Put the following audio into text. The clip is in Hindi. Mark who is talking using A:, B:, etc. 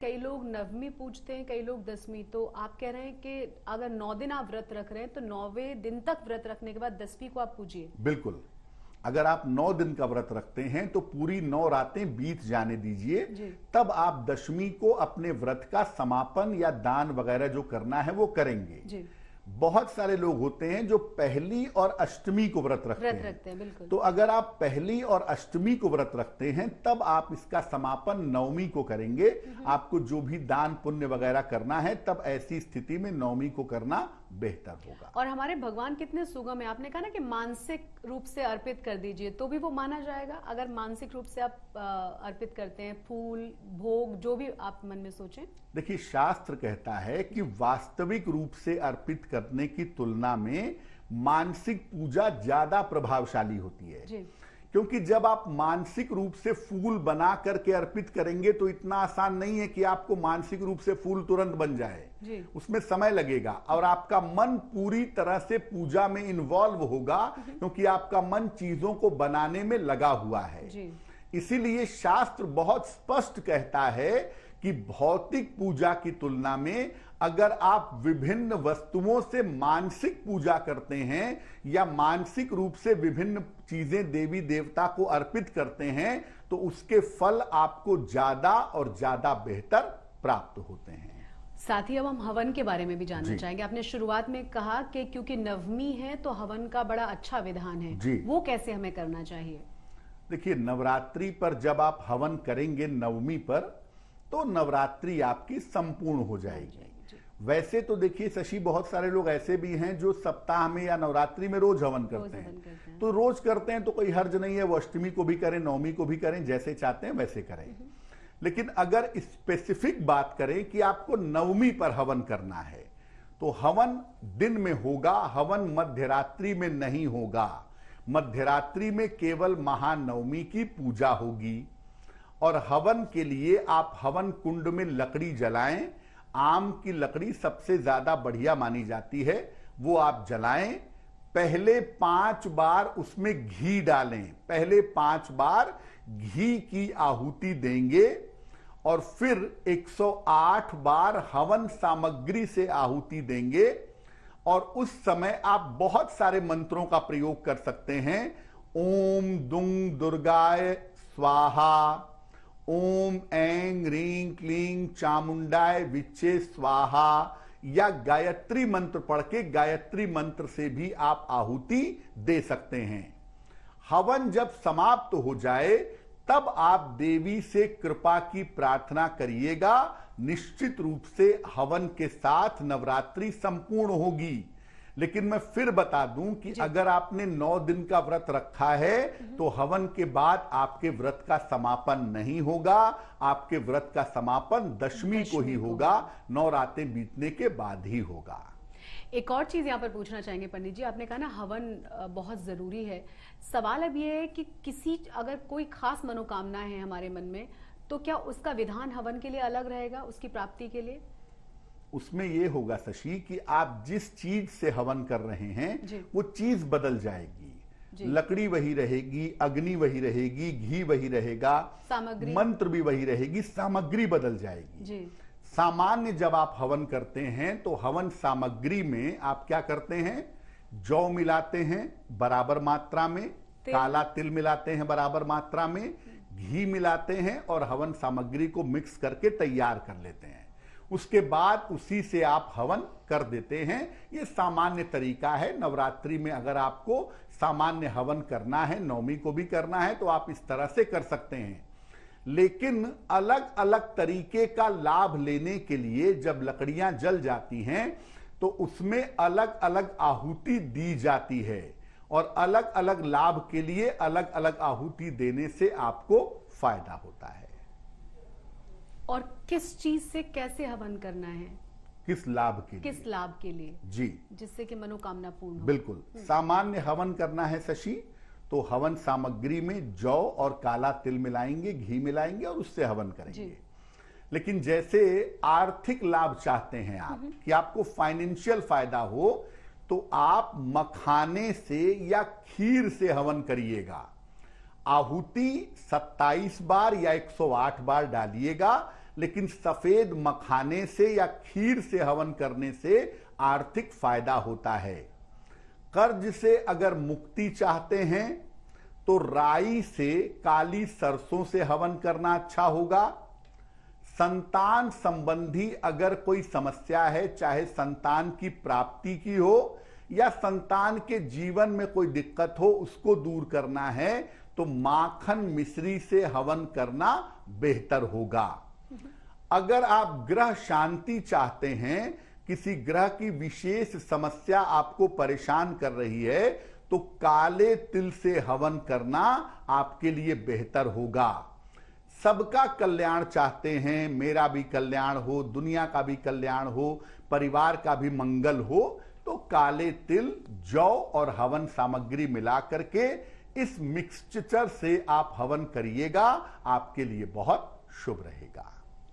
A: कई लोग नवमी पूजते हैं, कई लोग दसवीं। तो आप कह रहे हैं कि अगर 9 दिन आप व्रत रख रहे हैं तो 9वें दिन तक व्रत रखने के बाद 10वीं को आप पूजिए।
B: बिल्कुल। अगर आप 9 दिन का व्रत रखते हैं तो पूरी 9 रातें बीत जाने दीजिए, तब आप दशमी को अपने व्रत का समापन या दान वगैरह जो करना है वो करेंगे।
A: जी।
B: बहुत सारे लोग होते हैं जो पहली और अष्टमी को व्रत रखते हैं।
A: बिल्कुल।
B: तो अगर आप पहली और अष्टमी को व्रत रखते हैं तब आप इसका समापन नवमी को करेंगे। आपको जो भी दान पुण्य वगैरह करना है तब ऐसी स्थिति में नवमी को करना बेहतर होगा।
A: और हमारे भगवान कितने सुगम है। आपने कहा ना कि मानसिक रूप से अर्पित कर दीजिए तो भी वो माना जाएगा। अगर मानसिक रूप से आप अर्पित करते हैं, फूल भोग जो भी आप मन में सोचें।
B: देखिए, शास्त्र कहता है कि वास्तविक रूप से अर्पित करने की तुलना में मानसिक पूजा ज्यादा प्रभावशाली होती है।
A: जी।
B: क्योंकि जब आप मानसिक रूप से फूल बना करके अर्पित करेंगे तो इतना आसान नहीं है कि आपको मानसिक रूप से फूल तुरंत बन जाए।
A: जी।
B: उसमें समय लगेगा और आपका मन पूरी तरह से पूजा में इन्वॉल्व होगा, क्योंकि आपका मन चीजों को बनाने में लगा हुआ है।
A: जी।
B: इसीलिए शास्त्र बहुत स्पष्ट कहता है कि भौतिक पूजा की तुलना में अगर आप विभिन्न वस्तुओं से मानसिक पूजा करते हैं या मानसिक रूप से विभिन्न चीजें देवी देवता को अर्पित करते हैं तो उसके फल आपको ज्यादा और ज्यादा बेहतर प्राप्त होते हैं।
A: साथ ही अब हम हवन के बारे में भी जानना चाहेंगे। आपने शुरुआत में कहा कि क्योंकि नवमी है तो हवन का बड़ा अच्छा विधान है, वो कैसे हमें करना चाहिए?
B: देखिए, नवरात्रि पर जब आप हवन करेंगे नवमी पर तो नवरात्रि आपकी संपूर्ण हो जाएगी। वैसे तो देखिए शशि, बहुत सारे लोग ऐसे भी हैं जो सप्ताह में या नवरात्रि में रोज हवन करते हैं। तो रोज करते हैं तो कोई हर्ज नहीं है, वो अष्टमी को भी करें, नवमी को भी करें, जैसे चाहते हैं वैसे करें। लेकिन अगर स्पेसिफिक बात करें कि आपको नवमी पर हवन करना है तो हवन दिन में होगा, हवन मध्यरात्रि में नहीं होगा। मध्यरात्रि में केवल महानवमी की पूजा होगी और हवन के लिए आप हवन कुंड में लकड़ी जलाएं। आम की लकड़ी सबसे ज्यादा बढ़िया मानी जाती है, वो आप जलाएं। पहले 5 बार उसमें घी डालें, पहले 5 बार घी की आहुति देंगे और फिर 108 बार हवन सामग्री से आहुति देंगे। और उस समय आप बहुत सारे मंत्रों का प्रयोग कर सकते हैं। ओम दुंग दुर्गाय स्वाहा, ओम ऐं ह्रीं क्लीं चामुंडाय विच्चे स्वाहा, या गायत्री मंत्र पढ़ के गायत्री मंत्र से भी आप आहुति दे सकते हैं। हवन जब समाप्त हो जाए तब आप देवी से कृपा की प्रार्थना करिएगा। निश्चित रूप से हवन के साथ नवरात्रि संपूर्ण होगी। लेकिन मैं फिर बता दूं कि अगर आपने 9 दिन का व्रत रखा है तो हवन के बाद आपके व्रत का समापन नहीं होगा। आपके व्रत का समापन दशमी को ही होगा, 9 रातें बीतने के बाद ही होगा।
A: एक और चीज यहाँ पर पूछना चाहेंगे पंडित जी। आपने कहा ना हवन बहुत जरूरी है। सवाल अब ये है कि अगर कोई खास मनोकामना है हमारे मन में तो क्या उसका विधान हवन के लिए अलग रहेगा उसकी प्राप्ति के लिए?
B: उसमें यह होगा शशि कि आप जिस चीज से हवन कर रहे हैं वो चीज बदल जाएगी। लकड़ी वही रहेगी, अग्नि वही रहेगी, घी वही रहेगा,
A: सामग्री,
B: मंत्र भी वही रहेगी, सामग्री बदल जाएगी। सामान्य जब आप हवन करते हैं तो हवन सामग्री में आप क्या करते हैं? जौ मिलाते हैं बराबर मात्रा में, काला तिल मिलाते हैं बराबर मात्रा में, घी मिलाते हैं और हवन सामग्री को मिक्स करके तैयार कर लेते हैं। उसके बाद उसी से आप हवन कर देते हैं। ये सामान्य तरीका है। नवरात्रि में अगर आपको सामान्य हवन करना है, नवमी को भी करना है, तो आप इस तरह से कर सकते हैं। लेकिन अलग अलग तरीके का लाभ लेने के लिए जब लकड़ियां जल जाती हैं तो उसमें अलग अलग आहुति दी जाती है और अलग अलग लाभ के लिए अलग अलग आहुति देने से आपको फायदा होता है।
A: और किस चीज से कैसे हवन करना है?
B: किस लाभ के लिए?
A: किस लाभ के लिए?
B: जी,
A: जिससे कि मनोकामना पूर्ण हो।
B: बिल्कुल। सामान्य हवन करना है शशि तो हवन सामग्री में जौ और काला तिल मिलाएंगे, घी मिलाएंगे और उससे हवन करेंगे। लेकिन जैसे आर्थिक लाभ चाहते हैं आप कि आपको फाइनेंशियल फायदा हो तो आप मखाने से या खीर से हवन करिएगा। आहुति 27 बार या 108 बार डालिएगा। लेकिन सफेद मखाने से या खीर से हवन करने से आर्थिक फायदा होता है। कर्ज से अगर मुक्ति चाहते हैं तो राई से, काली सरसों से हवन करना अच्छा होगा। संतान संबंधी अगर कोई समस्या है, चाहे संतान की प्राप्ति की हो या संतान के जीवन में कोई दिक्कत हो, उसको दूर करना है तो माखन मिश्री से हवन करना बेहतर होगा। अगर आप ग्रह शांति चाहते हैं, किसी ग्रह की विशेष समस्या आपको परेशान कर रही है, तो काले तिल से हवन करना आपके लिए बेहतर होगा। सबका कल्याण चाहते हैं, मेरा भी कल्याण हो, दुनिया का भी कल्याण हो, परिवार का भी मंगल हो, तो काले तिल, जौ और हवन सामग्री मिला करके इस मिक्सचर से आप हवन करिएगा, आपके लिए बहुत शुभ रहेगा।